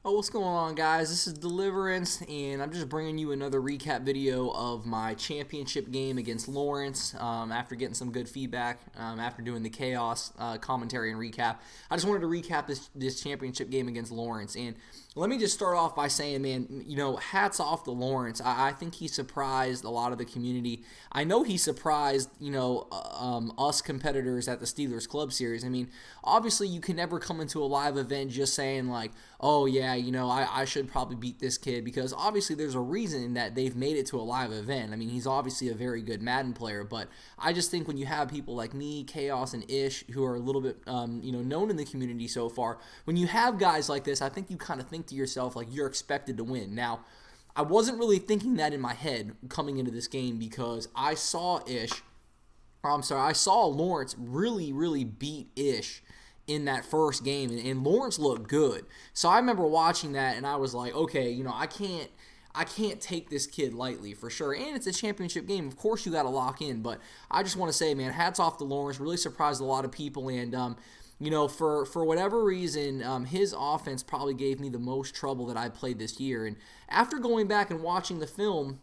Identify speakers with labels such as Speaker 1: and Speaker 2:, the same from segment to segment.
Speaker 1: Oh, what's going on, guys? This is Deliverance, and I'm just bringing you another recap video of my championship game against Lawrence after getting some good feedback after doing the Chaos commentary and recap. I just wanted to recap this championship game against Lawrence, and let me just start off by saying, man, hats off to Lawrence. I think he surprised a lot of the community. I know he surprised, us competitors at the Steelers Club Series. I mean, obviously you can never come into a live event just saying like, oh yeah, I should probably beat this kid, because obviously there's a reason that they've made it to a live event. I mean, he's obviously a very good Madden player, but I just think when you have people like me, Chaos, and Ish, who are a little bit, known in the community so far, when you have guys like this, I think you kind of think to yourself like you're expected to win. Now, I wasn't really thinking that in my head coming into this game, because I saw Lawrence really beat Ish in that first game, and Lawrence looked good. So I remember watching that, and I was like, okay, I can't take this kid lightly for sure. And it's a championship game. Of course, you got to lock in. But I just want to say, man, hats off to Lawrence. Really surprised a lot of people. And, for whatever reason, his offense probably gave me the most trouble that I played this year. And after going back and watching the film,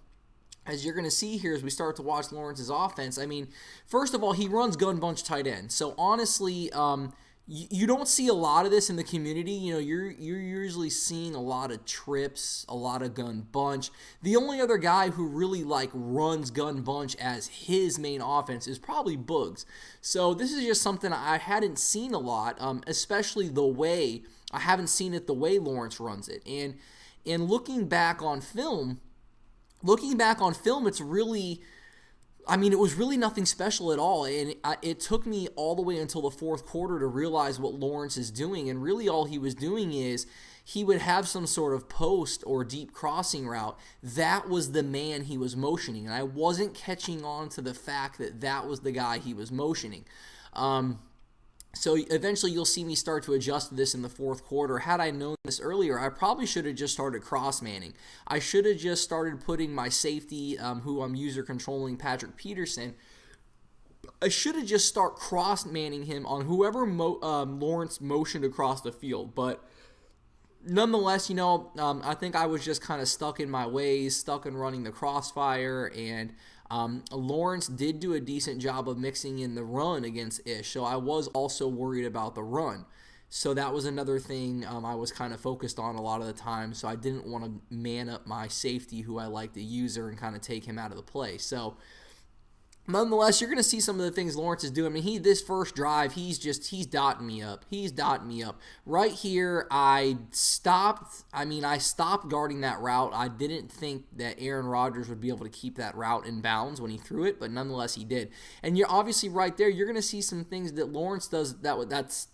Speaker 1: as you're going to see here as we start to watch Lawrence's offense, I mean, first of all, he runs gun bunch tight end. So honestly, you don't see a lot of this in the community. You're usually seeing a lot of trips, a lot of gun bunch. The only other guy who really runs gun bunch as his main offense is probably Boogs. So this is just something I hadn't seen a lot, especially the way I haven't seen it the way Lawrence runs it. And looking back on film, it's really, it was really nothing special at all, and it took me all the way until the fourth quarter to realize what Lawrence is doing, and really all he was doing is he would have some sort of post or deep crossing route. That was the man he was motioning, and I wasn't catching on to the fact that that was the guy he was motioning. So eventually you'll see me start to adjust to this in the fourth quarter. Had I known this earlier, I probably should have just started cross-manning. I should have just started putting my safety, who I'm user controlling, Patrick Peterson. I should have just start cross-manning him on whoever Lawrence motioned across the field. But nonetheless, I think I was just kind of stuck in my ways, stuck in running the crossfire, and Lawrence did do a decent job of mixing in the run against Ish, so I was also worried about the run. So that was another thing I was kind of focused on a lot of the time, so I didn't want to man up my safety, who I like to user, and kind of take him out of the play. So nonetheless, you're going to see some of the things Lawrence is doing. I mean, this first drive, he's dotting me up. He's dotting me up. Right here, I stopped guarding that route. I didn't think that Aaron Rodgers would be able to keep that route in bounds when he threw it, but nonetheless, he did. And you're obviously right there, you're going to see some things that Lawrence does it's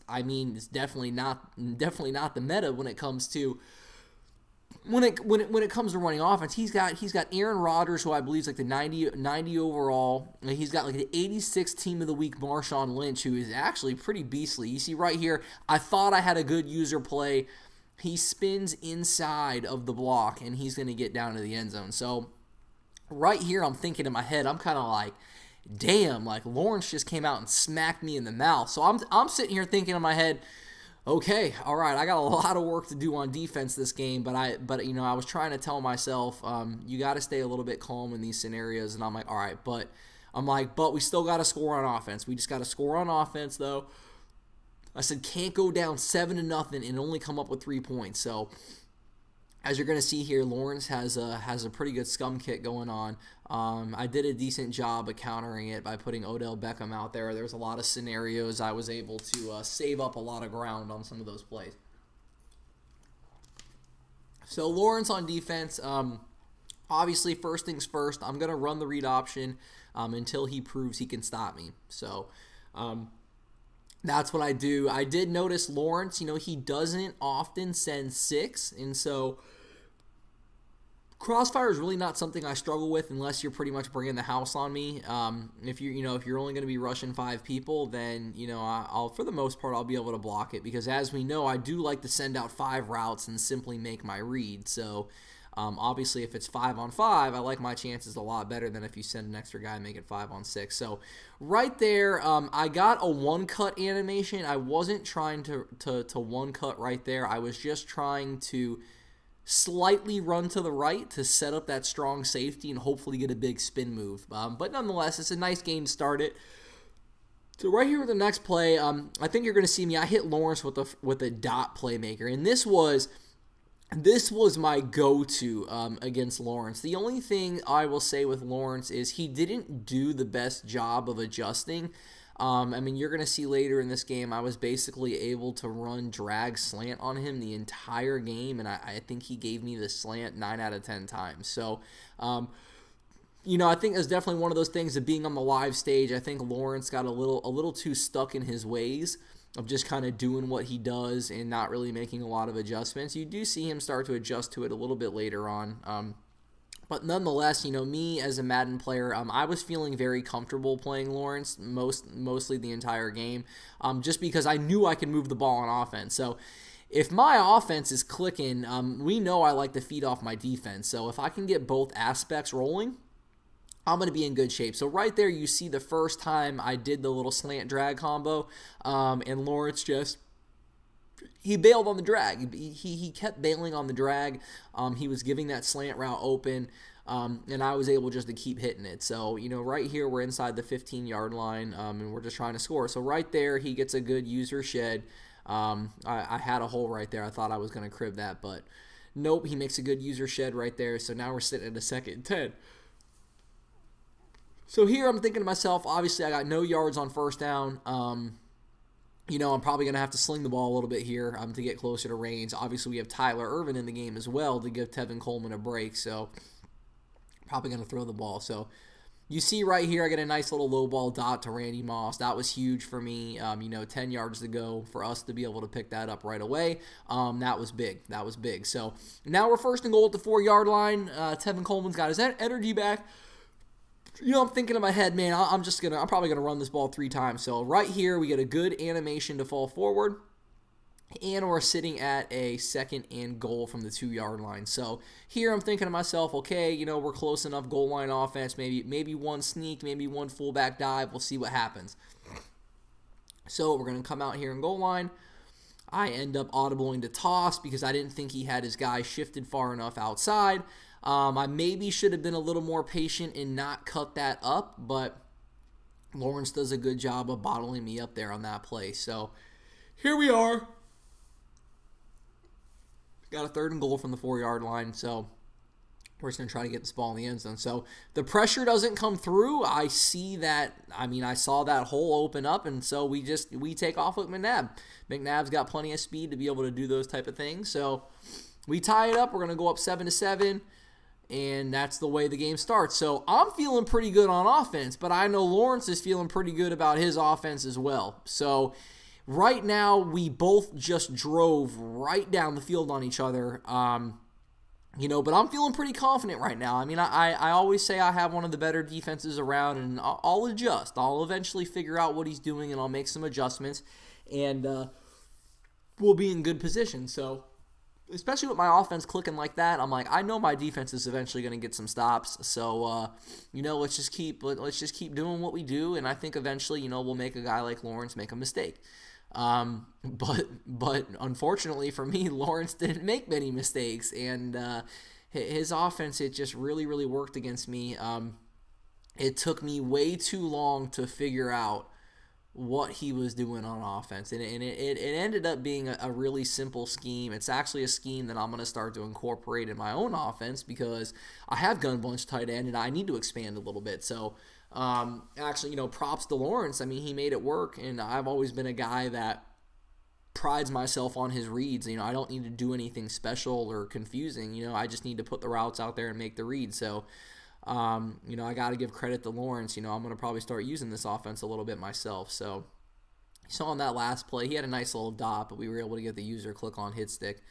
Speaker 1: definitely not the meta when it comes to when it comes to running offense. He's got Aaron Rodgers, who I believe is like the 90 overall. He's got like the 86 team of the week, Marshawn Lynch, who is actually pretty beastly. You see right here, I thought I had a good user play. He spins inside of the block, and he's going to get down to the end zone. So right here, I'm thinking in my head, I'm kind of like, damn, like Lawrence just came out and smacked me in the mouth. So I'm sitting here thinking in my head, okay, all right, I got a lot of work to do on defense this game, but I was trying to tell myself, you got to stay a little bit calm in these scenarios, and I'm like, all right, but we still got to score on offense. We just got to score on offense, though. I said, can't go down 7-0 and only come up with 3 points. So as you're going to see here, Lawrence has a pretty good scum kick going on. I did a decent job of countering it by putting Odell Beckham out there. There's a lot of scenarios I was able to save up a lot of ground on some of those plays. So Lawrence on defense, obviously first things first, I'm going to run the read option until he proves he can stop me. So that's what I do. I did notice Lawrence, he doesn't often send 6, and so crossfire is really not something I struggle with unless you're pretty much bringing the house on me. If you're only going to be rushing 5 people, then I'll for the most part I'll be able to block it, because as we know, I do like to send out 5 routes and simply make my read. So Obviously, if it's 5-on-5, I like my chances a lot better than if you send an extra guy and make it 5-on-6. So right there, I got a one-cut animation. I wasn't trying to one-cut right there. I was just trying to slightly run to the right to set up that strong safety and hopefully get a big spin move. But nonetheless, it's a nice game to start it. So right here with the next play, I think you're going to see me. I hit Lawrence with a dot playmaker, and this was my go-to against Lawrence. The only thing I will say with Lawrence is he didn't do the best job of adjusting. I mean, you're going to see later in this game, I was basically able to run drag slant on him the entire game, and I think he gave me the slant 9 out of 10 times. So, I think it's definitely one of those things of being on the live stage. I think Lawrence got a little too stuck in his ways of just kind of doing what he does and not really making a lot of adjustments. You do see him start to adjust to it a little bit later on. But nonetheless, me as a Madden player, I was feeling very comfortable playing Lawrence mostly the entire game, just because I knew I could move the ball on offense. So if my offense is clicking, we know I like to feed off my defense. So if I can get both aspects rolling, I'm going to be in good shape. So right there, you see the first time I did the little slant drag combo, and Lawrence he bailed on the drag. He kept bailing on the drag. He was giving that slant route open, and I was able just to keep hitting it. So, right here we're inside the 15-yard line, and we're just trying to score. So right there, he gets a good user shed. I had a hole right there. I thought I was going to crib that, but nope, he makes a good user shed right there. So now we're sitting at a 2nd and 10. So here I'm thinking to myself, obviously I got no yards on first down. I'm probably going to have to sling the ball a little bit here to get closer to range. Obviously, we have Tyler Ervin in the game as well to give Tevin Coleman a break, so probably going to throw the ball. So you see right here, I get a nice little low ball dot to Randy Moss. That was huge for me. 10 yards to go for us to be able to pick that up right away. That was big. So now we're 1st and goal at the 4-yard line. Tevin Coleman's got his energy back. I'm thinking in my head, man, I'm probably gonna run this ball 3 times. So right here, we get a good animation to fall forward, and we're sitting at a 2nd and goal from the 2-yard line. So here, I'm thinking to myself, okay, we're close enough, goal line offense, maybe one sneak, maybe one fullback dive. We'll see what happens. So we're gonna come out here in goal line. I end up audibling to toss because I didn't think he had his guy shifted far enough outside. I maybe should have been a little more patient and not cut that up, but Lawrence does a good job of bottling me up there on that play. So here we are. Got a 3rd and goal from the 4-yard line, so we're just going to try to get this ball in the end zone. So the pressure doesn't come through. I saw that hole open up, and so we take off with McNabb. McNabb's got plenty of speed to be able to do those type of things. So we tie it up. We're going to go up 7-7. And that's the way the game starts. So I'm feeling pretty good on offense, but I know Lawrence is feeling pretty good about his offense as well. So right now, we both just drove right down the field on each other. But I'm feeling pretty confident right now. I mean, I always say I have one of the better defenses around, and I'll adjust. I'll eventually figure out what he's doing, and I'll make some adjustments, and we'll be in good position. So especially with my offense clicking like that, I'm like, I know my defense is eventually going to get some stops. So, let's just keep doing what we do, and I think eventually, we'll make a guy like Lawrence make a mistake. But unfortunately for me, Lawrence didn't make many mistakes, and his offense, it just really, really worked against me. It took me way too long to figure out what he was doing on offense, and it ended up being a really simple scheme. It's actually a scheme that I'm going to start to incorporate in my own offense because I have gun bunch tight end and I need to expand a little bit. So props to Lawrence. I mean, he made it work, and I've always been a guy that prides myself on his reads. I don't need to do anything special or confusing. I just need to put the routes out there and make the reads. So I got to give credit to Lawrence. I'm going to probably start using this offense a little bit myself. So you saw on that last play, he had a nice little dot, but we were able to get the user click on hit stick.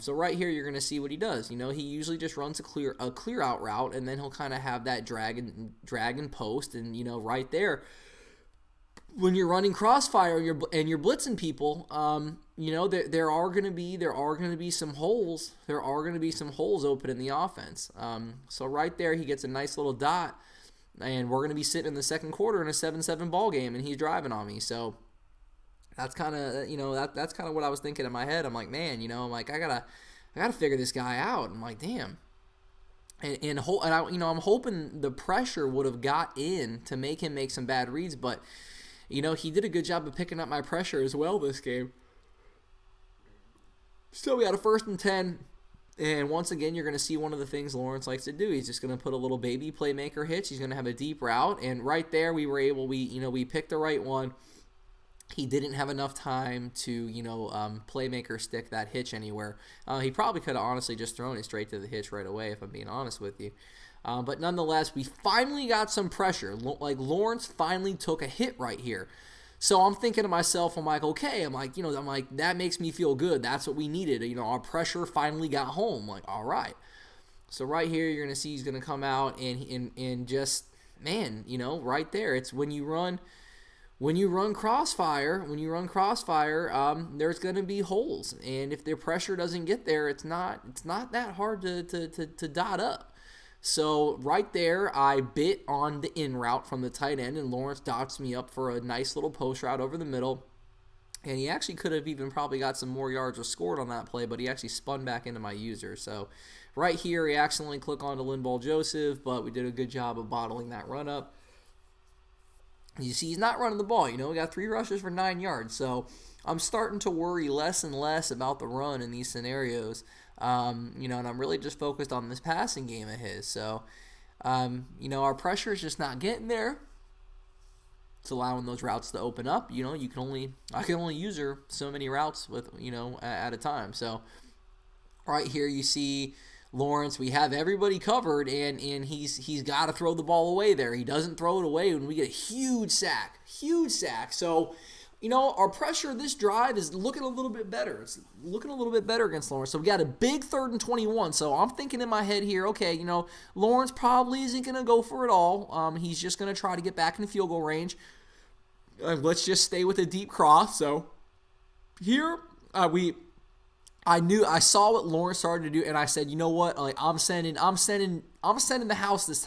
Speaker 1: So right here, you're going to see what he does. He usually just runs a clear out route, and then he'll kind of have that drag and post, and right there, when you're running crossfire and you're blitzing people, there are going to be some holes. There are going to be some holes open in the offense. So right there, he gets a nice little dot, and we're going to be sitting in the second quarter in a 7-7 ball game, and he's driving on me. So that's kind of that's kind of what I was thinking in my head. I'm like, man, I'm like, I gotta figure this guy out. I'm like, damn. And I'm hoping the pressure would have got in to make him make some bad reads, but he did a good job of picking up my pressure as well this game. So we got a 1st and 10, and once again, you're going to see one of the things Lawrence likes to do. He's just going to put a little baby playmaker hitch. He's going to have a deep route, and right there we picked the right one. He didn't have enough time to, playmaker stick that hitch anywhere. He probably could have honestly just thrown it straight to the hitch right away, if I'm being honest with you. But nonetheless, we finally got some pressure. Lawrence finally took a hit right here. So I'm thinking to myself, I'm like, okay, that makes me feel good. That's what we needed. Our pressure finally got home. Like, all right. So right here, you're going to see he's going to come out and just, man, right there. It's when you run crossfire, there's going to be holes, and if their pressure doesn't get there, it's not that hard to dot up. So right there, I bit on the in route from the tight end, and Lawrence dots me up for a nice little post route over the middle. And he actually could have even probably got some more yards or scored on that play, but he actually spun back into my user. So right here, he accidentally clicked onto Linval Joseph, but we did a good job of bottling that run up. You see, he's not running the ball. We got 3 rushes for 9 yards. So I'm starting to worry less and less about the run in these scenarios. And I'm really just focused on this passing game of his. So, our pressure is just not getting there. It's allowing those routes to open up. I can only use her so many routes with, at a time. So right here you see Lawrence, we have everybody covered, and he's got to throw the ball away there. He doesn't throw it away, and we get a huge sack. So, our pressure this drive is looking a little bit better. It's looking a little bit better against Lawrence. So we got a big 3rd and 21. So I'm thinking in my head here, okay, Lawrence probably isn't going to go for it all. He's just going to try to get back in the field goal range. Let's just stay with a deep cross. So here I saw what Lawrence started to do, and I said, you know what? I'm sending the house this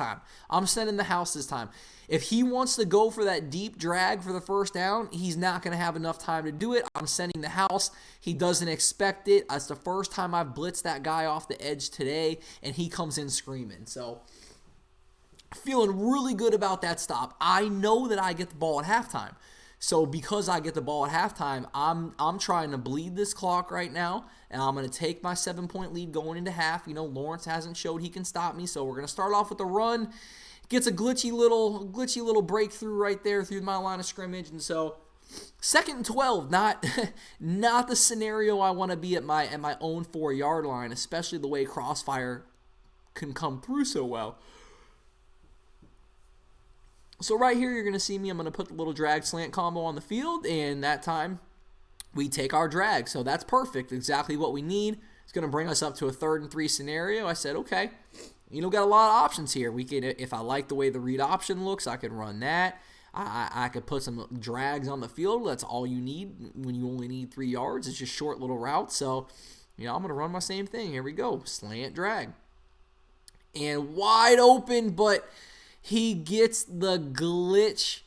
Speaker 1: time. If he wants to go for that deep drag for the first down, he's not going to have enough time to do it. I'm sending the house. He doesn't expect it. It's the first time I've blitzed that guy off the edge today, and he comes in screaming. So feeling really good about that stop. I know that I get the ball at halftime. So because I get the ball at halftime, I'm trying to bleed this clock right now, and I'm going to take my 7-point lead going into half. Lawrence hasn't showed he can stop me, so we're going to start off with a run. Gets a glitchy little breakthrough right there through my line of scrimmage, and so 2nd and 12, not the scenario I want to be at my own 4-yard line, especially the way crossfire can come through so well. So right here, you're going to see me. I'm going to put the little drag slant combo on the field, and that time we take our drag. So that's perfect, exactly what we need. It's going to bring us up to a 3rd and 3 scenario. I said, okay, got a lot of options here. We can, if I like the way the read option looks, I could run that. I could put some drags on the field. That's all you need when you only need 3 yards. It's just short little routes. So, I'm going to run my same thing. Here we go, slant drag. And wide open, but he gets the glitch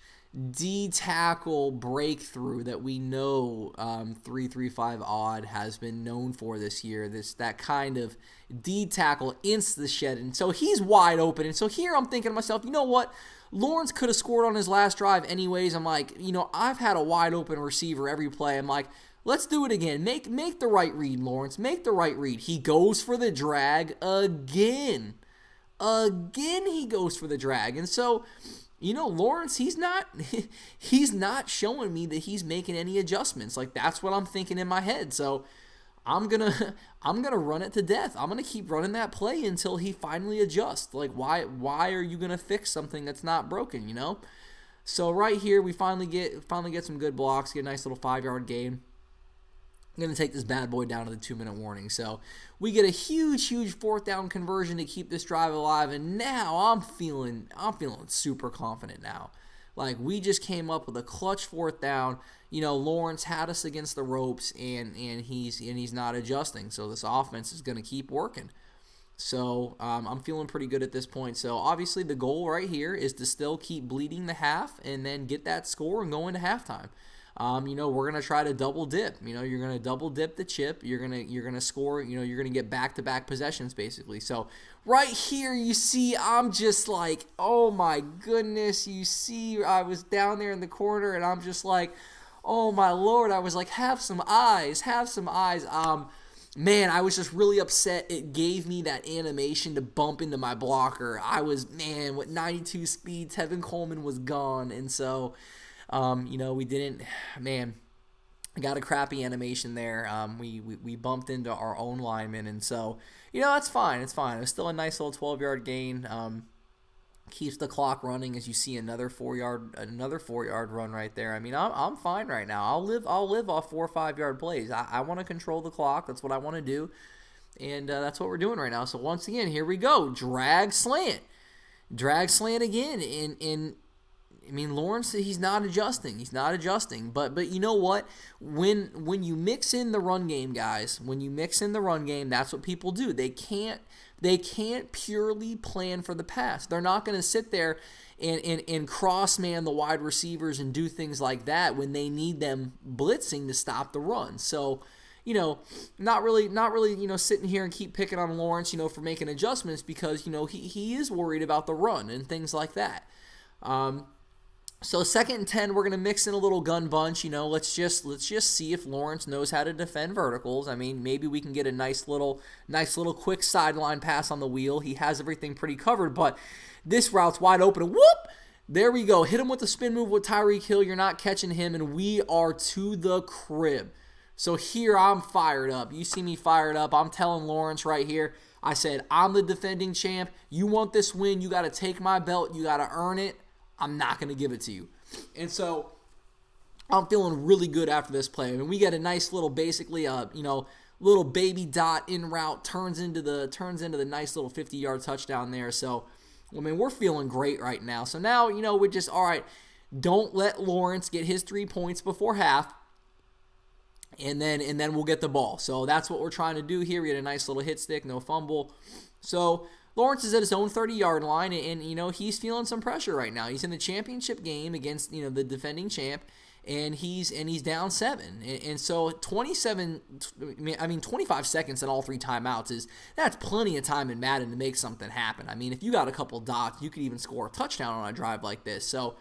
Speaker 1: D-tackle breakthrough that we know 335 Odd has been known for this year. That kind of D-tackle insta-shed. And so he's wide open. And so here I'm thinking to myself, you know what? Lawrence could have scored on his last drive anyways. I'm like, I've had a wide open receiver every play. I'm like, let's do it again. Make the right read, Lawrence. Make the right read. He goes for the drag again. Again, he goes for the drag. And so, Lawrence, he's not showing me that he's making any adjustments. Like, that's what I'm thinking in my head. So I'm gonna run it to death. I'm gonna keep running that play until he finally adjusts. Like, why are you gonna fix something that's not broken? So right here, we finally get some good blocks, get a nice little 5-yard gain. I'm going to take this bad boy down to the 2-minute warning. So we get a huge 4th down conversion to keep this drive alive, and now I'm feeling super confident now. Like, we just came up with a clutch fourth down. Lawrence had us against the ropes, and he's not adjusting. So this offense is going to keep working. So I'm feeling pretty good at this point. So obviously the goal right here is to still keep bleeding the half and then get that score and go into halftime. We're gonna try to double dip. You're gonna double dip the chip. You're gonna score. You're gonna get back-to-back possessions basically. So right here, you see, I'm just like, oh my goodness. You see, I was down there in the corner, and I'm just like, oh my Lord. I was like, have some eyes. Man, I was just really upset. It gave me that animation to bump into my blocker. With 92 speed, Tevin Coleman was gone. And so, we didn't, got a crappy animation there. We bumped into our own lineman. And so, that's fine. It's fine. It was still a nice little 12-yard gain. Keeps the clock running as you see another 4-yard run right there. I'm fine right now. I'll live off 4 or 5-yard plays. I want to control the clock. That's what I want to do, and that's what we're doing right now. So once again, here we go. Drag slant again, and Lawrence, he's not adjusting. But you know what? When you mix in the run game, guys, that's what people do. They can't purely plan for the pass. They're not going to sit there and cross-man the wide receivers and do things like that when they need them blitzing to stop the run. So, not really, sitting here and keep picking on Lawrence, for making adjustments because, he is worried about the run and things like that. So 2nd and 10, we're going to mix in a little gun bunch. Let's just see if Lawrence knows how to defend verticals. Maybe we can get a nice little quick sideline pass on the wheel. He has everything pretty covered, but this route's wide open. And whoop! There we go. Hit him with the spin move with Tyreek Hill. You're not catching him, and we are to the crib. So here I'm fired up. You see me fired up. I'm telling Lawrence right here. I said, I'm the defending champ. You want this win, you got to take my belt. You got to earn it. I'm not going to give it to you. And so I'm feeling really good after this play. We get a nice little, basically, little baby dot in route, turns into the nice little 50-yard touchdown there. So, we're feeling great right now. So now, we're just, all right, don't let Lawrence get his 3 points before half. And then we'll get the ball. So that's what we're trying to do here. We had a nice little hit stick, no fumble. So Lawrence is at his own 30-yard line, and he's feeling some pressure right now. He's in the championship game against the defending champ, and he's down 7. And so 25 seconds in all 3 timeouts that's plenty of time in Madden to make something happen. If you got a couple dots, you could even score a touchdown on a drive like this. So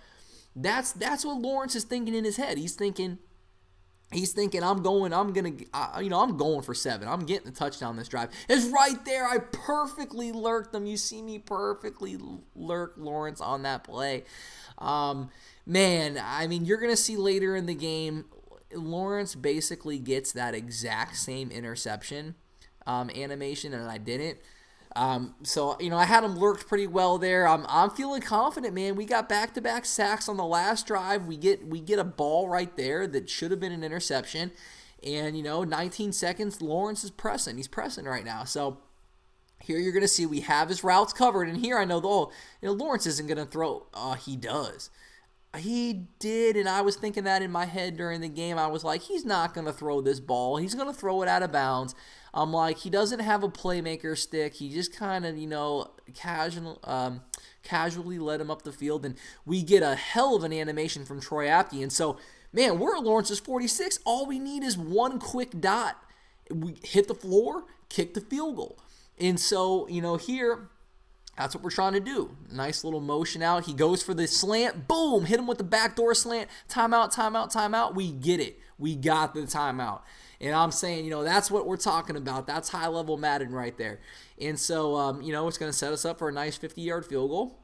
Speaker 1: that's what Lawrence is thinking in his head. He's thinking, I'm going for 7. I'm getting the touchdown this drive. It's right there. I perfectly lurked them. You see me perfectly lurk Lawrence on that play. You're going to see later in the game, Lawrence basically gets that exact same interception animation, and I didn't. So I had him lurked pretty well there. I'm feeling confident, man. We got back-to-back sacks on the last drive. We get a ball right there that should have been an interception. And 19 seconds, Lawrence is pressing. He's pressing right now. So here you're going to see we have his routes covered. And here I know, Lawrence isn't going to throw. He does. He did, and I was thinking that in my head during the game. I was like, he's not going to throw this ball. He's going to throw it out of bounds. I'm like, he doesn't have a playmaker stick. He just kind of, casually led him up the field, and we get a hell of an animation from Troy Apke. And so, man, we're at Lawrence's 46. All we need is one quick dot. We hit the floor, kick the field goal. And so, here, that's what we're trying to do. Nice little motion out. He goes for the slant. Boom! Hit him with the backdoor slant. Timeout. We get it. We got the timeout. And I'm saying, that's what we're talking about. That's high-level Madden right there. And so, it's going to set us up for a nice 50-yard field goal.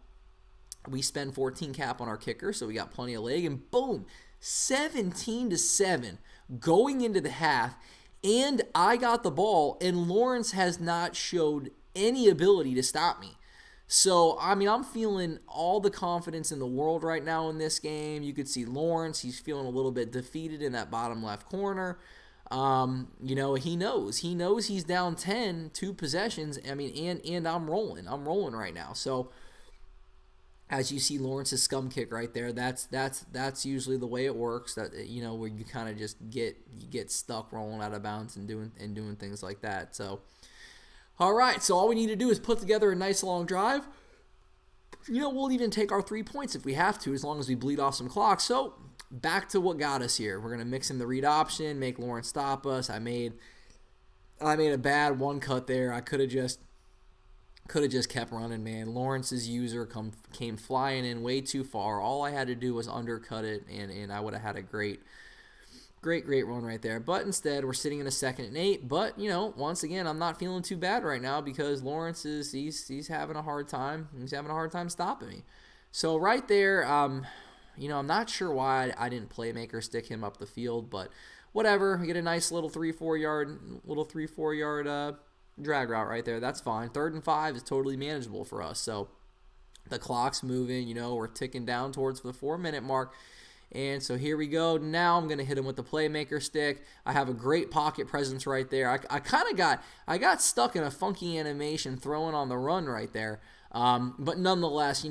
Speaker 1: We spend 14 cap on our kicker, so we got plenty of leg. And boom, 17-7 going into the half. And I got the ball, and Lawrence has not showed any ability to stop me. So, I'm feeling all the confidence in the world right now in this game. You could see Lawrence. He's feeling a little bit defeated in that bottom left corner. He knows he's down 10, 2 possessions. And I'm rolling right now. So as you see Lawrence's scum kick right there, that's usually the way it works. That where you kind of just get stuck rolling out of bounds and doing things like that. So, all right, so all we need to do is put together a nice long drive. We'll even take our 3 points if we have to, as long as we bleed off some clock. So back to what got us here. We're gonna mix in the read option, make Lawrence stop us. I made a bad one cut there. I could have just kept running, man. Lawrence's user came flying in way too far. All I had to do was undercut it, and I would have had a great run right there. But instead, we're sitting in a 2nd and 8. But, once again, I'm not feeling too bad right now because Lawrence he's having a hard time. He's having a hard time stopping me. So right there, I'm not sure why I didn't playmaker stick him up the field, but whatever. We get a nice little 3-4 yard drag route right there. That's fine. 3rd and 5 is totally manageable for us. So the clock's moving. We're ticking down towards the 4-minute mark. And so here we go. Now I'm going to hit him with the playmaker stick. I have a great pocket presence right there. I got stuck in a funky animation throwing on the run right there. But nonetheless,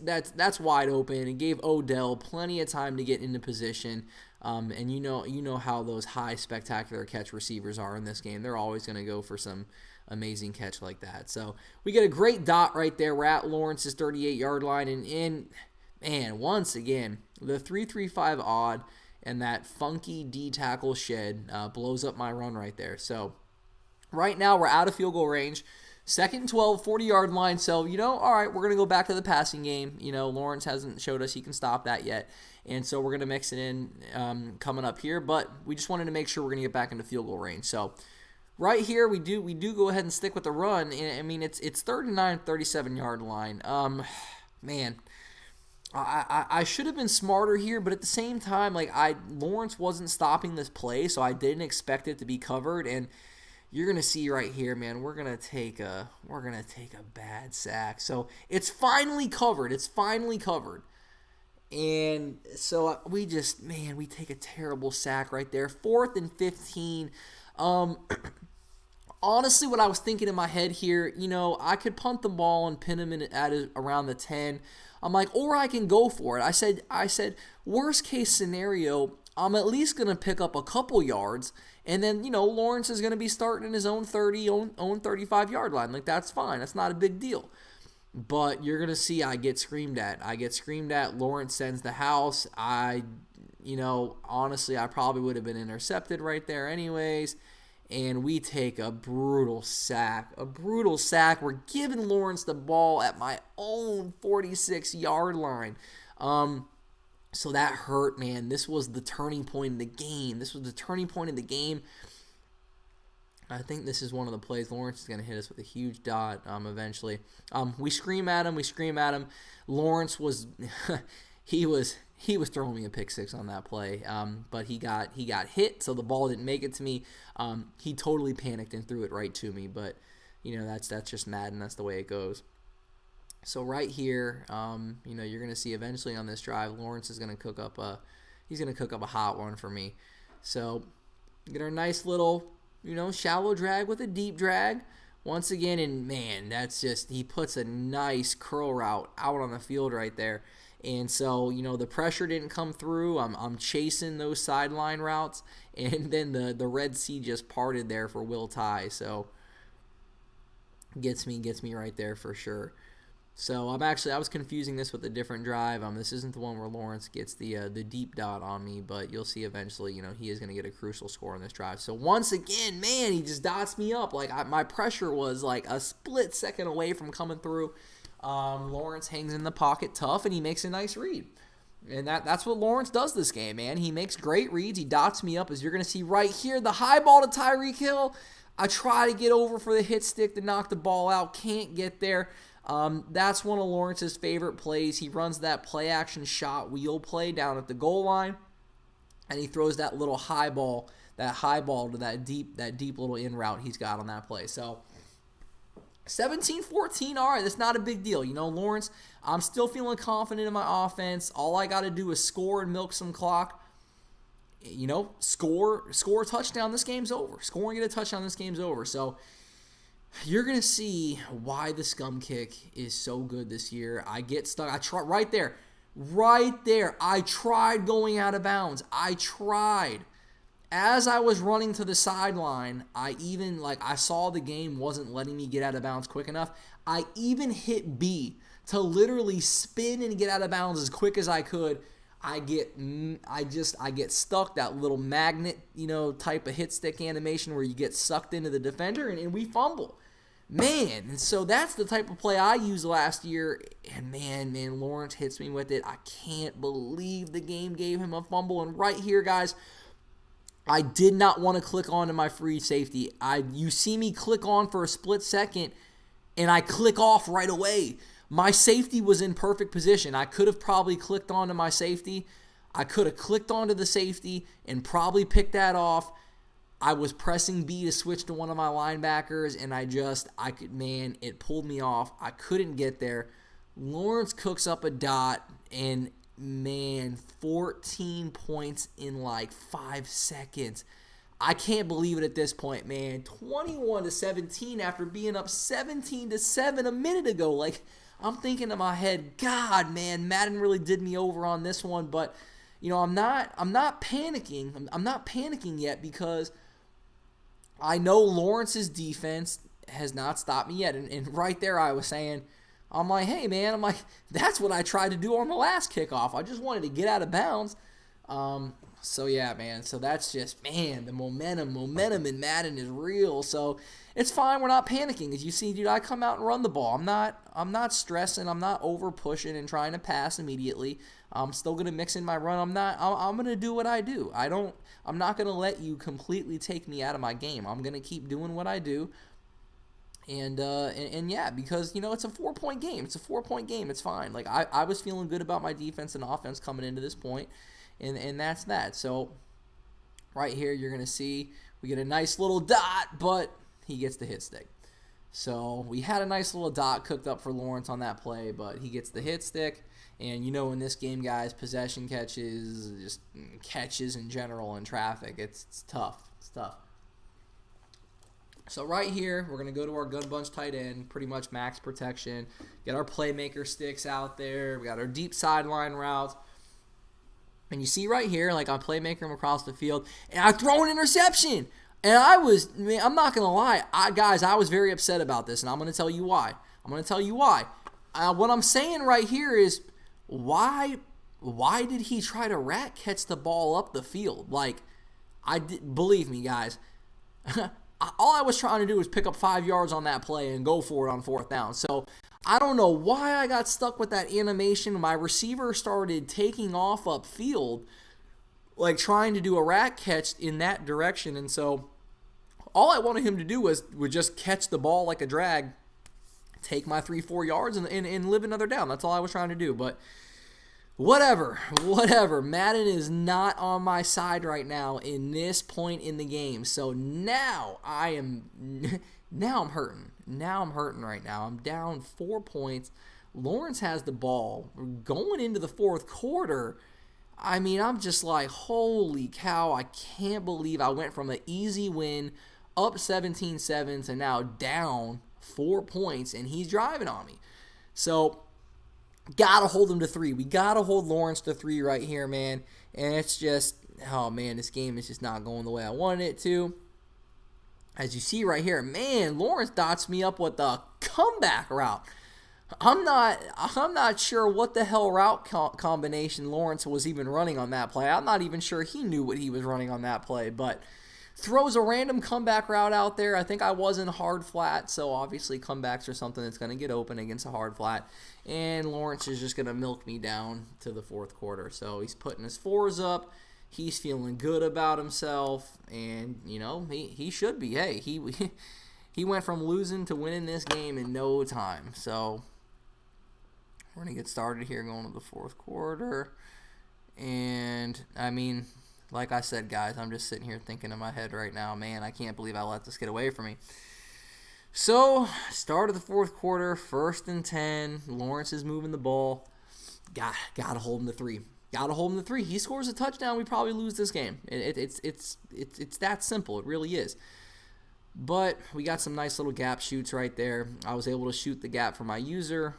Speaker 1: that's wide open. It gave Odell plenty of time to get into position. And you know how those high spectacular catch receivers are in this game. They're always going to go for some amazing catch like that. So we get a great dot right there. We're at Lawrence's 38-yard line, and man, once again, the 3-3-5 odd and that funky D tackle shed blows up my run right there. So right now we're out of field goal range. 2nd and 12, 40-yard line. So, all right, we're going to go back to the passing game. Lawrence hasn't showed us he can stop that yet. And so we're going to mix it in coming up here. But we just wanted to make sure we're going to get back into field goal range. So right here, we do go ahead and stick with the run. I mean, it's 3rd and 9, 37-yard line. Man, I should have been smarter here, but at the same time, Lawrence wasn't stopping this play, so I didn't expect it to be covered. And you're gonna see right here, man, we're gonna take a bad sack. So it's finally covered. And so we take a terrible sack right there. 4th and 15. Honestly, what I was thinking in my head here, I could punt the ball and pin him around the 10. I'm like, or I can go for it. I said, worst case scenario, I'm at least going to pick up a couple yards, and then, Lawrence is going to be starting in his own 30, own 35-yard line. That's fine. That's not a big deal. But you're going to see I get screamed at. Lawrence sends the house. Honestly, I probably would have been intercepted right there anyways. And we take a brutal sack. We're giving Lawrence the ball at my own 46-yard line. So that hurt, man. This was the turning point in the game. I think this is one of the plays. Lawrence is going to hit us with a huge dot eventually. We scream at him. Lawrence was he was throwing me a pick six on that play, but he got hit, so the ball didn't make it to me. He totally panicked and threw it right to me, but that's just Madden. That's the way it goes. So right here, you're going to see eventually on this drive, Lawrence is going to cook up a hot one for me. So get our nice little, shallow drag with a deep drag once again, and man, he puts a nice curl route out on the field right there. And so, the pressure didn't come through. I'm chasing those sideline routes, and then the Red Sea just parted there for Will Tye. So gets me right there for sure. So I was confusing this with a different drive. This isn't the one where Lawrence gets the deep dot on me, but you'll see eventually, he is going to get a crucial score on this drive. So once again, man, he just dots me up. My pressure was like a split second away from coming through. Lawrence hangs in the pocket tough, and he makes a nice read. And that's what Lawrence does this game, man. He makes great reads. He dots me up, as you're going to see right here. The high ball to Tyreek Hill. I try to get over for the hit stick to knock the ball out. Can't get there. That's one of Lawrence's favorite plays. He runs that play-action shot wheel play down at the goal line, and he throws that little high ball to that deep little in route he's got on that play. So 17-14, all right, that's not a big deal. Lawrence, I'm still feeling confident in my offense. All I got to do is score and milk some clock. Score a touchdown, this game's over. Score and get a touchdown, this game's over. So You're going to see why the scum kick is so good this year. I get stuck. I try right there. Right there. I tried going out of bounds. I tried. As I was running to the sideline, I saw the game wasn't letting me get out of bounds quick enough. I even hit B to literally spin and get out of bounds as quick as I could. I get stuck, that little magnet, type of hit stick animation where you get sucked into the defender and we fumble. Man, and so that's the type of play I used last year, and man, Lawrence hits me with it. I can't believe the game gave him a fumble, and right here, guys, I did not want to click on to my free safety. You see me click on for a split second, and I click off right away. My safety was in perfect position. I could have probably clicked onto my safety. I could have clicked onto the safety and probably picked that off. I was pressing B to switch to one of my linebackers, and it pulled me off. I couldn't get there. Lawrence cooks up a dot, and 14 points in like 5 seconds. I can't believe it at this point, man. 21-17 after being up 17-7 a minute ago. Like, I'm thinking in my head, God, man, Madden really did me over on this one. But I'm not panicking. I'm not panicking yet because I know Lawrence's defense has not stopped me yet. And right there, I was saying, I'm like, hey, man, that's what I tried to do on the last kickoff. I just wanted to get out of bounds. So, yeah, man. So, that's just, man, the momentum in Madden is real. So, it's fine. We're not panicking. As you see, dude, I come out and run the ball. I'm not stressing. I'm not over pushing and trying to pass immediately. I'm still going to mix in my run. I'm going to do what I do. I'm not going to let you completely take me out of my game. I'm going to keep doing what I do. And yeah, because, it's a 4-point game. It's a 4-point game. It's fine. Like, I was feeling good about my defense and offense coming into this point, and that's that. So, right here, you're going to see we get a nice little dot, but he gets the hit stick. So, we had a nice little dot cooked up for Lawrence on that play, but he gets the hit stick. And, in this game, guys, possession catches, just catches in general in traffic, it's tough. It's tough. So right here, we're going to go to our gun bunch tight end, pretty much max protection. Get our playmaker sticks out there. We got our deep sideline routes. And you see right here, like I'm playmaker him across the field, and I throw an interception. And I'm not going to lie, I was very upset about this, and I'm going to tell you why. What I'm saying right here is, why did he try to rat catch the ball up the field? Like, believe me, guys. All I was trying to do was pick up 5 yards on that play and go for it on 4th down. So I don't know why I got stuck with that animation. My receiver started taking off upfield, like trying to do a rat catch in that direction. And so all I wanted him to do was just catch the ball like a drag, take my 3-4 yards, and live another down. That's all I was trying to do. But whatever. Madden is not on my side right now in this point in the game. So now I'm hurting. Now I'm hurting right now. I'm down 4 points. Lawrence has the ball. We're going into the 4th quarter. I'm just like, holy cow, I can't believe I went from an easy win up 17-7 to now down 4 points, and he's driving on me. So gotta hold him to 3. We gotta hold Lawrence to 3 right here, man. And it's just, oh man, this game is just not going the way I wanted it to. As you see right here, man, Lawrence dots me up with the comeback route. I'm not sure what the hell route combination Lawrence was even running on that play. I'm not even sure he knew what he was running on that play, but throws a random comeback route out there. I think I was in hard flat, so obviously comebacks are something that's going to get open against a hard flat. And Lawrence is just going to milk me down to the 4th quarter. So he's putting his 4s up. He's feeling good about himself, and, he should be. Hey, he went from losing to winning this game in no time. So we're going to get started here going to the 4th quarter. And, like I said, guys, I'm just sitting here thinking in my head right now, man, I can't believe I let this get away from me. So, start of the 4th quarter, 1st and 10. Lawrence is moving the ball. Gotta hold him to 3. Gotta hold him to 3. He scores a touchdown, we probably lose this game. It's that simple. It really is. But we got some nice little gap shoots right there. I was able to shoot the gap for my user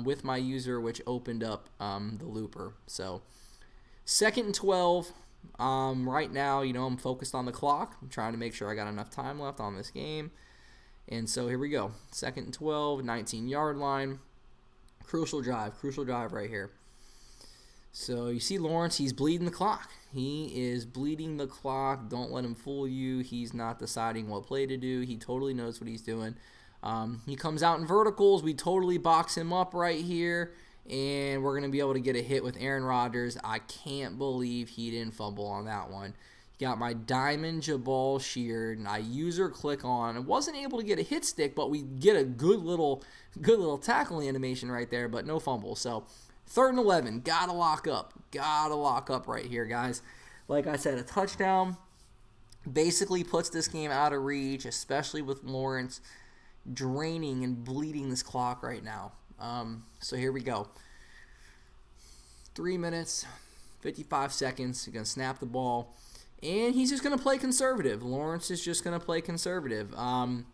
Speaker 1: with my user, which opened up the looper. So 2nd and 12. Right now, I'm focused on the clock. I'm trying to make sure I got enough time left on this game. And so here we go. 2nd and 12, 19-yard line. Crucial drive right here. So you see Lawrence, he's bleeding the clock. He is bleeding the clock. Don't let him fool you. He's not deciding what play to do. He totally knows what he's doing. He comes out in verticals. We totally box him up right here. And we're going to be able to get a hit with Aaron Rodgers. I can't believe he didn't fumble on that one. Got my diamond Jabal Sheard, and I user click on. I wasn't able to get a hit stick, but we get a good little tackling animation right there, but no fumble. So 3rd and 11, gotta lock up right here, guys. Like I said, a touchdown basically puts this game out of reach, especially with Lawrence draining and bleeding this clock right now. So here we go. 3 minutes, 55 seconds. You're gonna snap the ball. And he's just going to play conservative. Lawrence is just going to play conservative. He was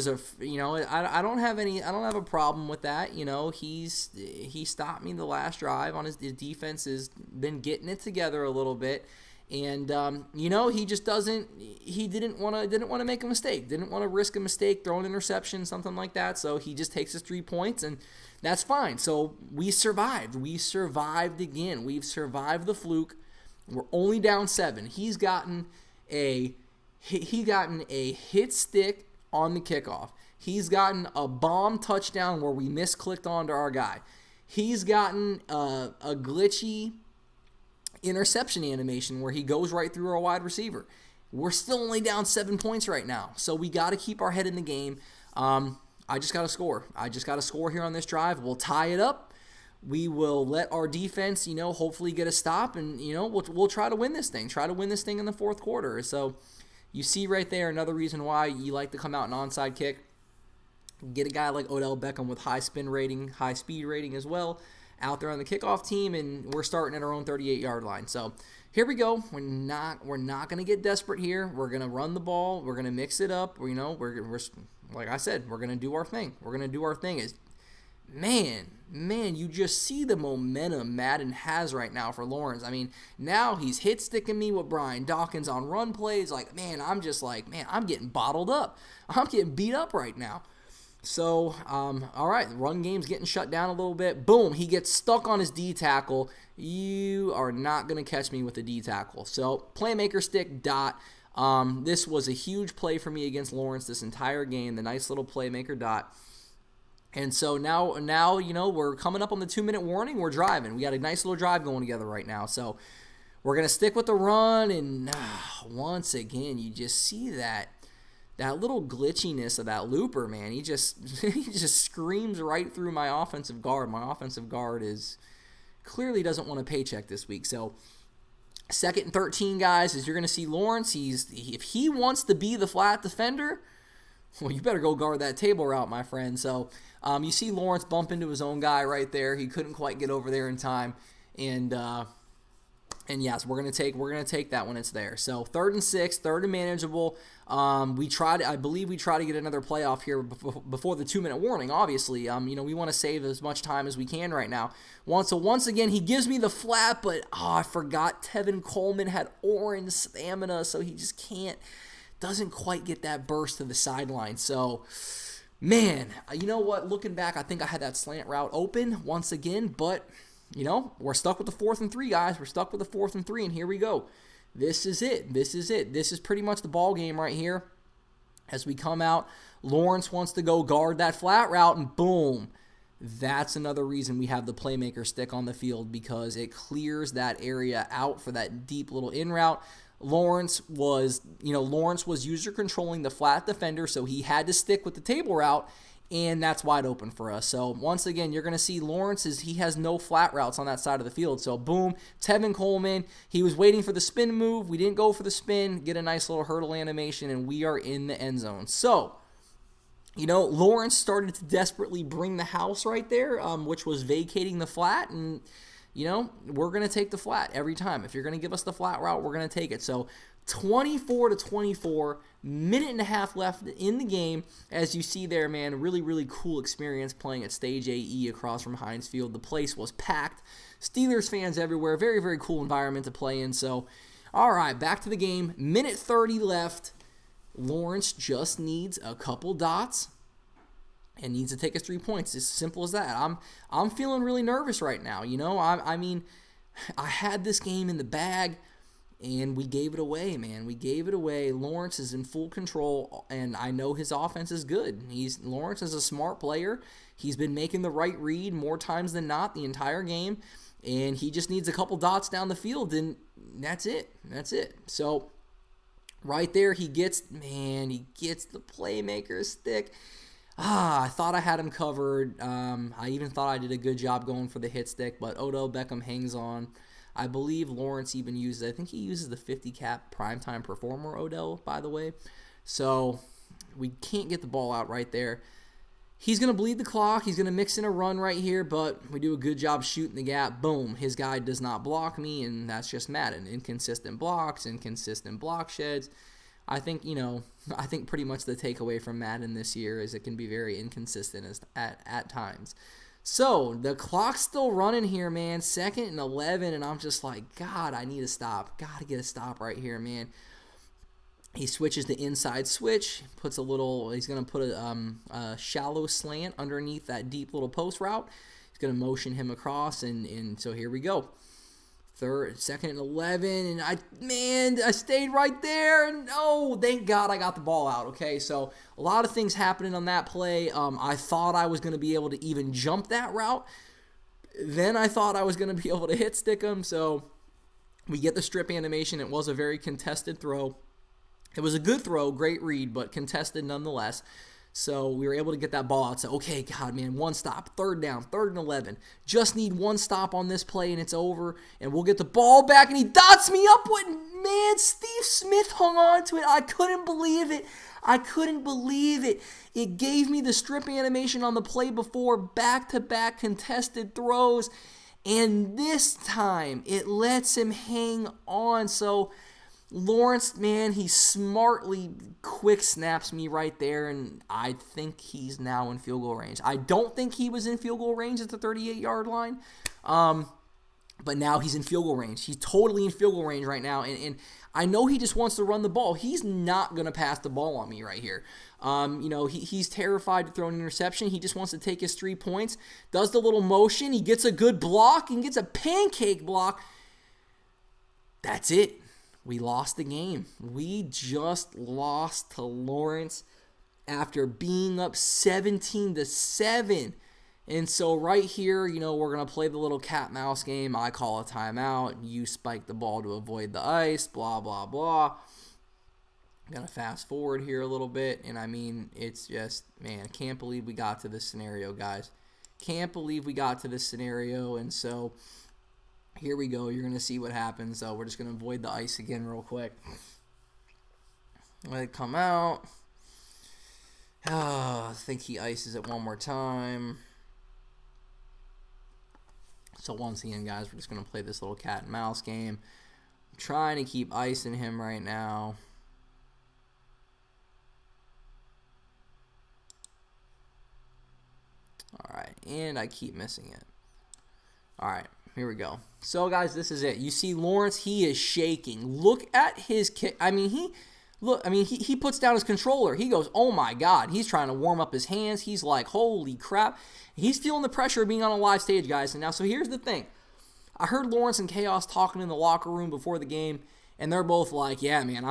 Speaker 1: I don't have a problem with that. He stopped me the last drive on his defense has been getting it together a little bit. And he just didn't want to make a mistake. Didn't want to risk a mistake, throw an interception, something like that. So he just takes his 3 points, and that's fine. So we survived. We survived again. We've survived the fluke. We're only down 7. He's gotten a hit stick on the kickoff. He's gotten a bomb touchdown where we misclicked onto our guy. He's gotten a glitchy interception animation where he goes right through our wide receiver. We're still only down 7 points right now, so we got to keep our head in the game. I just got to score. I just got to score here on this drive. We'll tie it up. We will let our defense, hopefully get a stop, and, we'll try to win this thing. Try to win this thing in the 4th quarter. So you see right there another reason why you like to come out an onside kick. Get a guy like Odell Beckham with high spin rating, high speed rating as well out there on the kickoff team, and we're starting at our own 38-yard line. So here we go. We're not going to get desperate here. We're going to run the ball. We're going to mix it up. We're like I said, we're going to do our thing. We're going to do our thing. Man, you just see the momentum Madden has right now for Lawrence. I mean, now he's hit sticking me with Brian Dawkins on run plays. I'm getting bottled up. I'm getting beat up right now. So, all right, the run game's getting shut down a little bit. Boom, he gets stuck on his D tackle. You are not going to catch me with a D tackle. So, playmaker stick, dot. This was a huge play for me against Lawrence this entire game, the nice little playmaker dot. And so now we're coming up on the 2-minute warning. We're driving. We got a nice little drive going together right now. So we're going to stick with the run. And once again, you just see that little glitchiness of that looper, man. He just screams right through my offensive guard. My offensive guard clearly doesn't want a paycheck this week. So 2nd and 13, guys, as you're going to see Lawrence, if he wants to be the flat defender, well, you better go guard that table route, my friend. So you see Lawrence bump into his own guy right there. He couldn't quite get over there in time, and yes, we're gonna take that when it's there. So 3rd and 6, 3rd and manageable. I believe we try to get another playoff here before the 2-minute warning. Obviously, we want to save as much time as we can right now. Once again, he gives me the flat, but I forgot Tevin Coleman had orange stamina, so he just doesn't quite get that burst to the sideline. So, man, you know what? Looking back, I think I had that slant route open once again, but, we're stuck with the 4th and 3, guys. We're stuck with the 4th and 3, and here we go. This is it. This is pretty much the ball game right here. As we come out, Lawrence wants to go guard that flat route, and boom. That's another reason we have the playmaker stick on the field, because it clears that area out for that deep little in route. Lawrence was user controlling the flat defender, so he had to stick with the table route, and that's wide open for us. So once again, you're going to see Lawrence he has no flat routes on that side of the field. So boom, Tevin Coleman, he was waiting for the spin move. We didn't go for the spin, get a nice little hurdle animation, and we are in the end zone. So, Lawrence started to desperately bring the house right there, which was vacating the flat, and we're going to take the flat every time. If you're going to give us the flat route, we're going to take it. So 24-24, minute and a half left in the game. As you see there, man, really, really cool experience playing at Stage AE across from Heinz Field. The place was packed. Steelers fans everywhere. Very, very cool environment to play in. So, all right, back to the game. Minute 30 left. Lawrence just needs a couple dots and needs to take us 3 points. It's as simple as that. I'm feeling really nervous right now. You know, I mean, I had this game in the bag, and we gave it away, man. We gave it away. Lawrence is in full control, and I know his offense is good. Lawrence is a smart player. He's been making the right read more times than not the entire game, and he just needs a couple dots down the field, and that's it. That's it. So right there, he gets the playmaker stick. I thought I had him covered. I even thought I did a good job going for the hit stick, but Odell Beckham hangs on. I believe Lawrence even uses, I think he uses the 50 cap primetime performer, Odell, by the way. So we can't get the ball out right there. He's going to bleed the clock. He's going to mix in a run right here, but we do a good job shooting the gap. Boom. His guy does not block me, and that's just Madden. Inconsistent blocks, inconsistent block sheds. I think pretty much the takeaway from Madden this year is it can be very inconsistent at times. So, the clock's still running here, man. 2nd and 11, and I'm just like, God, I need a stop. Got to get a stop right here, man. He switches to inside switch, he's going to put a shallow slant underneath that deep little post route. He's going to motion him across, and so here we go. 2nd and 11, and I stayed right there, and oh, thank God I got the ball out. Okay, so a lot of things happening on that play. I thought I was going to be able to even jump that route. Then I thought I was going to be able to hit stick him, so we get the strip animation. It was a very contested throw. It was a good throw, great read, but contested nonetheless. So we were able to get that ball out. So, okay, God, man, one stop, 3rd down, 3rd and 11. Just need one stop on this play, and it's over. And we'll get the ball back, and he dots me up with, man, Steve Smith hung on to it. I couldn't believe it. It gave me the strip animation on the play before, back-to-back contested throws. And this time, it lets him hang on. So Lawrence, man, he smartly quick snaps me right there, and I think he's now in field goal range. I don't think he was in field goal range at the 38-yard line, but now he's in field goal range. He's totally in field goal range right now, and I know he just wants to run the ball. He's not going to pass the ball on me right here. He's terrified to throw an interception. He just wants to take his 3 points, does the little motion. He gets a good block and gets a pancake block. That's it. We lost the game. We just lost to Lawrence after being up 17-7. And so right here, we're going to play the little cat-mouse game. I call a timeout. You spike the ball to avoid the ice, blah, blah, blah. I'm going to fast forward here a little bit. And, it's just, man, I can't believe we got to this scenario, guys. Can't believe we got to this scenario. And so here we go. You're going to see what happens. So we're just going to avoid the ice again real quick. Let it come out. I think he ices it one more time. So once again, guys, we're just going to play this little cat and mouse game. I'm trying to keep icing him right now. All right, and I keep missing it. All right. Here we go. So, guys, this is it. You see Lawrence, he is shaking. Look at his kick. He puts down his controller. He goes, oh, my God. He's trying to warm up his hands. He's like, holy crap. He's feeling the pressure of being on a live stage, guys. And now, so here's the thing. I heard Lawrence and Chaos talking in the locker room before the game, and they're both like, yeah, man,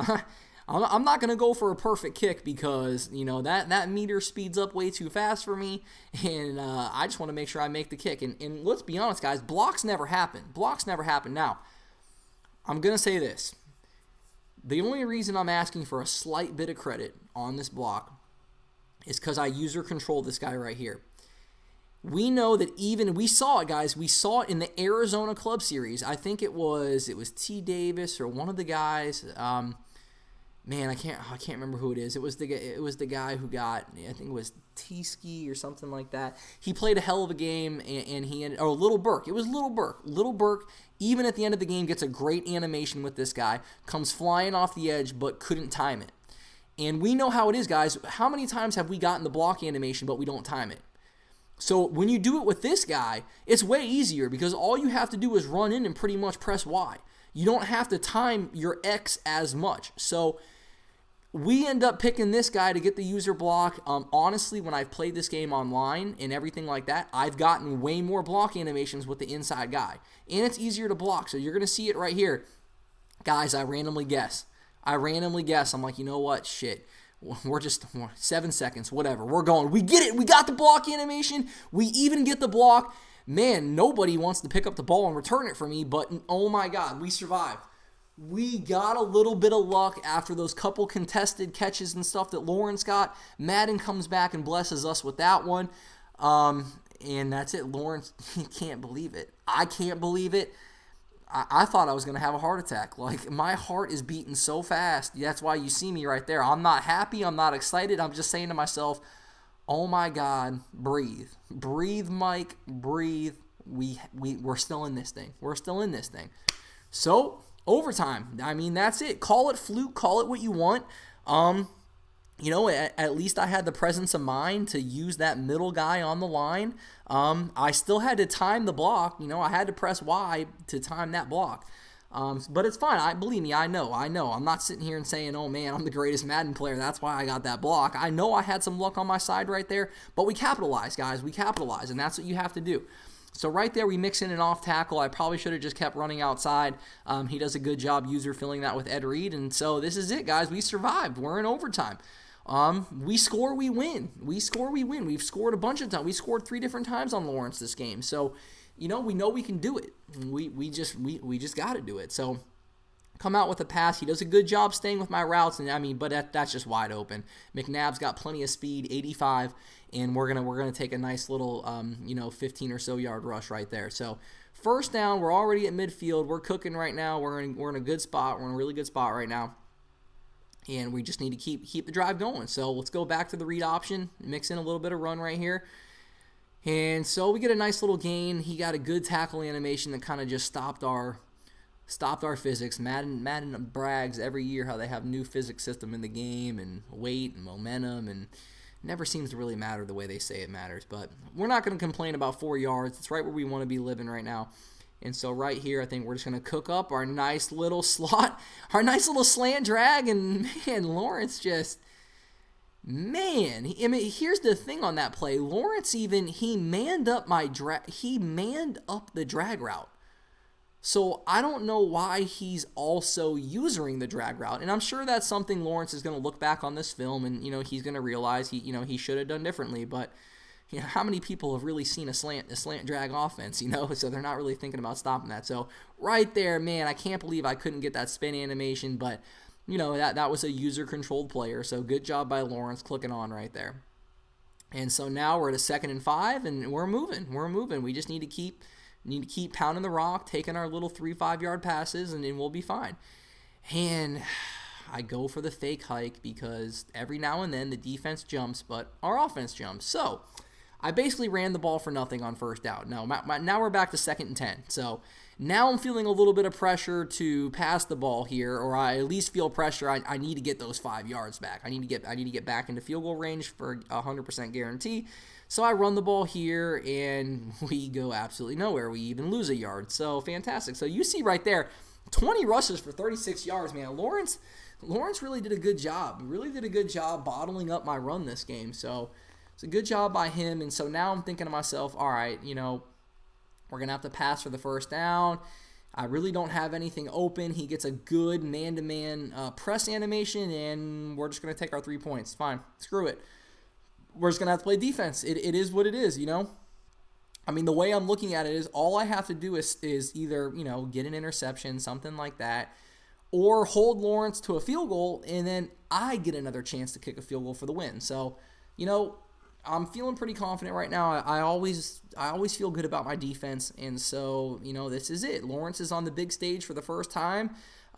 Speaker 1: I'm not going to go for a perfect kick because, that meter speeds up way too fast for me, and I just want to make sure I make the kick. And let's be honest, guys, blocks never happen. Now, I'm going to say this. The only reason I'm asking for a slight bit of credit on this block is because I user control this guy right here. We know that we saw it, guys. We saw it in the Arizona Club Series. I think it was T. Davis or one of the guys. man, I can't remember who it is. It was the guy who got, I think it was T-Ski or something like that. He played a hell of a game, and he ended, oh, Little Burke. It was Little Burke. Little Burke, even at the end of the game, gets a great animation with this guy, comes flying off the edge, but couldn't time it. And we know how it is, guys. How many times have we gotten the block animation, but we don't time it? So when you do it with this guy, it's way easier because all you have to do is run in and pretty much press Y. You don't have to time your X as much. So we end up picking this guy to get the user block. Honestly, when I've played this game online and everything like that, I've gotten way more block animations with the inside guy. And it's easier to block. So you're going to see it right here. Guys, I randomly guess. I'm like, you know what? Shit. We're just 7 seconds, whatever. We're going. We get it. We got the block animation. We even get the block. Man, nobody wants to pick up the ball and return it for me, but oh my God, we survived. We got a little bit of luck after those couple contested catches and stuff that Lawrence got. Madden comes back and blesses us with that one. And that's it. Lawrence, he can't believe it. I can't believe it. I thought I was going to have a heart attack. Like, my heart is beating so fast. That's why you see me right there. I'm not happy. I'm not excited. I'm just saying to myself, oh my God, breathe. Breathe, Mike. Breathe. We're still in this thing. We're still in this thing. So, overtime. I mean, that's it. Call it fluke. Call it what you want. At least I had the presence of mind to use that middle guy on the line. I still had to time the block. I had to press Y to time that block. But it's fine. Believe me, I know. I'm not sitting here and saying, oh man, I'm the greatest Madden player. That's why I got that block. I know I had some luck on my side right there, but we capitalized, guys. We capitalized, and that's what you have to do. So right there, we mix in an off tackle. I probably should have just kept running outside. He does a good job user filling that with Ed Reed. And so this is it, guys. We survived. We're in overtime. We score, we win. We score, we win. We've scored a bunch of times. We scored 3 different times on Lawrence this game. So, we know we can do it. We just got to do it. So come out with a pass. He does a good job staying with my routes, but that's just wide open. McNabb's got plenty of speed, 85, and we're gonna take a nice little 15 or so yard rush right there. So first down, we're already at midfield. We're cooking right now. We're in a good spot. We're in a really good spot right now. And we just need to keep the drive going. So let's go back to the read option, mix in a little bit of run right here. And so we get a nice little gain. He got a good tackle animation that kind of just stopped our physics. Madden brags every year how they have new physics system in the game and weight and momentum, and it never seems to really matter the way they say it matters. But we're not going to complain about 4 yards. It's right where we want to be living right now. And so right here, I think we're just going to cook up our nice little slot, our nice little slant drag, and man, Lawrence just, here's the thing on that play. Lawrence he manned up the drag route. So I don't know why he's also using the drag route. And I'm sure that's something Lawrence is going to look back on this film and, he's going to realize he should have done differently. But how many people have really seen a slant drag offense, so they're not really thinking about stopping that. So right there, man, I can't believe I couldn't get that spin animation, but that was a user-controlled player, so good job by Lawrence clicking on right there. And so now we're at a 2nd and 5, and we're moving. We just need to keep pounding the rock, taking our little 3-5 yard passes, and then we'll be fine. And I go for the fake hike because every now and then the defense jumps, but our offense jumps. So I basically ran the ball for nothing on first down. Now we're back to 2nd and 10. So now I'm feeling a little bit of pressure to pass the ball here, or I at least feel pressure. I need to get those 5 yards back. I need to get back into field goal range for 100% guarantee. So I run the ball here, and we go absolutely nowhere. We even lose a yard. So fantastic. So you see right there, 20 rushes for 36 yards, man. Lawrence really did a good job. Really did a good job bottling up my run this game. So it's a good job by him. And so now I'm thinking to myself, all right, we're going to have to pass for the first down. I really don't have anything open. He gets a good man-to-man press animation, and we're just going to take our 3 points. Fine. Screw it. We're just going to have to play defense. It is what it is, the way I'm looking at it is all I have to do is either, get an interception, something like that, or hold Lawrence to a field goal, and then I get another chance to kick a field goal for the win. So, I'm feeling pretty confident right now. I always feel good about my defense, and so, this is it. Lawrence is on the big stage for the first time.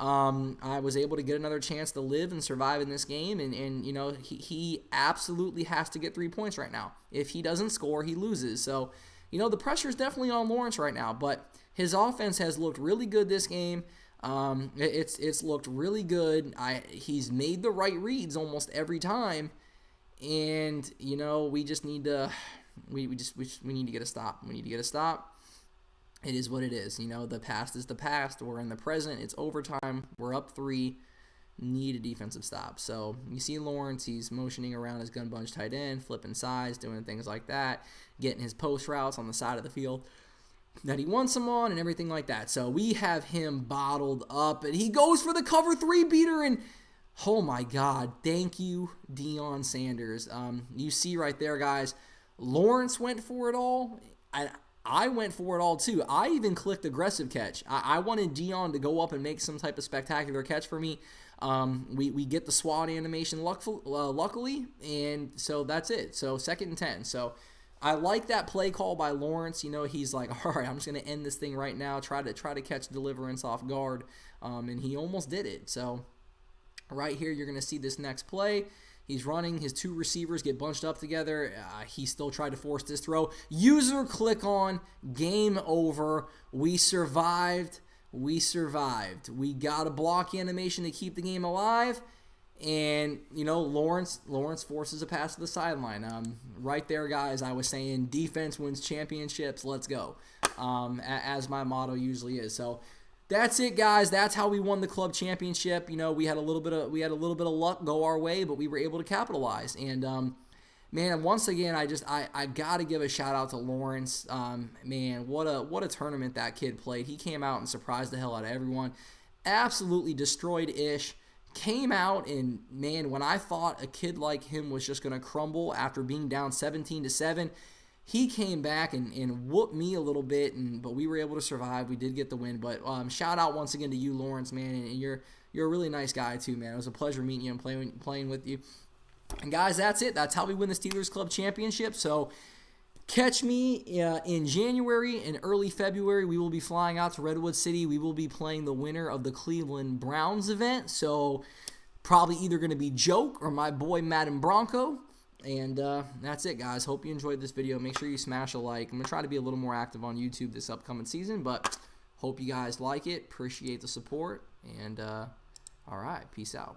Speaker 1: I was able to get another chance to live and survive in this game, and you know, he absolutely has to get 3 points right now. If he doesn't score, he loses. So, you know, the pressure is definitely on Lawrence right now, but his offense has looked really good this game. It's looked really good. He's made the right reads almost every time, and you know, we just need to we need to get a stop. We need to get a stop. It is what it is. You know, the past is the past. We're in the present. It's overtime. We're up 3. Need a defensive stop. So you see Lawrence, he's motioning around his gun bunch tight end, flipping sides, doing things like that, getting his post routes on the side of the field that he wants them on and everything like that. So we have him bottled up, and he goes for the cover 3 beater, and oh my God, thank you, Deion Sanders. You see right there, guys, Lawrence went for it all. I went for it all too. I even clicked aggressive catch. I wanted Deion to go up and make some type of spectacular catch for me. We get the SWAT animation luckily, and so that's it. So 2nd and 10. So I like that play call by Lawrence. You know, he's like, all right, I'm just going to end this thing right now, try to catch Deliverance off guard, and he almost did it. So right here, you're going to see this next play. He's running. His 2 receivers get bunched up together. He still tried to force this throw. User click on. Game over. We survived. We survived. We got a block animation to keep the game alive. And, you know, Lawrence forces a pass to the sideline. Right there, guys, I was saying defense wins championships. Let's go. As my motto usually is. So that's it, guys. That's how we won the club championship. You know, we had a little bit of luck go our way, but we were able to capitalize. And man, once again, I gotta give a shout out to Lawrence. Man, what a tournament that kid played. He came out and surprised the hell out of everyone. Absolutely destroyed Ish. Came out, and man, when I thought a kid like him was just gonna crumble after being down 17-7. He came back and whooped me a little bit, but we were able to survive. We did get the win. But shout out once again to you, Lawrence, man. And you're a really nice guy too, man. It was a pleasure meeting you and playing with you. And guys, that's it. That's how we win the Steelers Club Championship. So catch me in January and early February. We will be flying out to Redwood City. We will be playing the winner of the Cleveland Browns event. So probably either going to be Joke or my boy Madden Bronco. And that's it, guys. Hope you enjoyed this video. Make sure you smash a like. I'm going to try to be a little more active on YouTube this upcoming season, but hope you guys like it. Appreciate the support. And all right, peace out.